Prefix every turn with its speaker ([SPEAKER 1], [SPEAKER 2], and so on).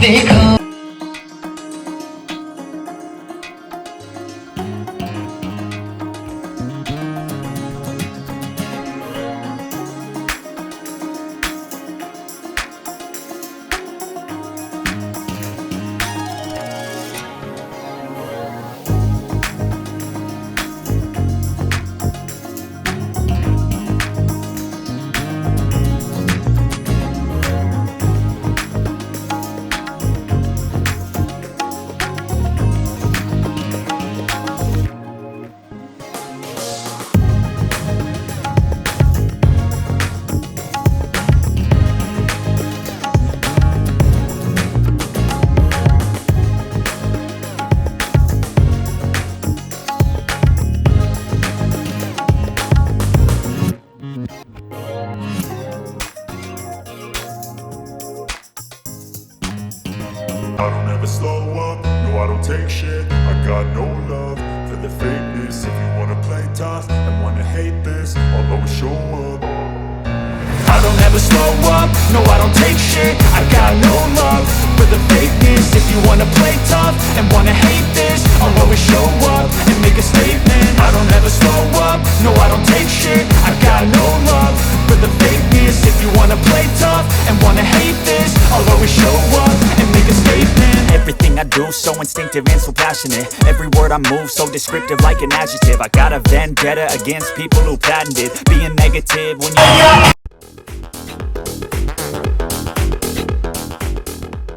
[SPEAKER 1] देखा
[SPEAKER 2] I don't ever slow up, no I don't take shit. I got no love for the fakeness. If you wanna play tough and wanna hate this, I'll always show up.
[SPEAKER 3] I don't ever slow up, no I don't take shit. I got no love for the fakeness. If you wanna play tough and wanna hate this, I'll always show up and make a statement. I don't ever slow up, no I don't take shit. I got no love for the fakeness. If you wanna play tough and wanna hate this, I'll always show up and make a statement.
[SPEAKER 4] Everything I do so instinctive and so passionate. Every word I move so descriptive like an adjective. I got a vendetta against people who patented being negative when you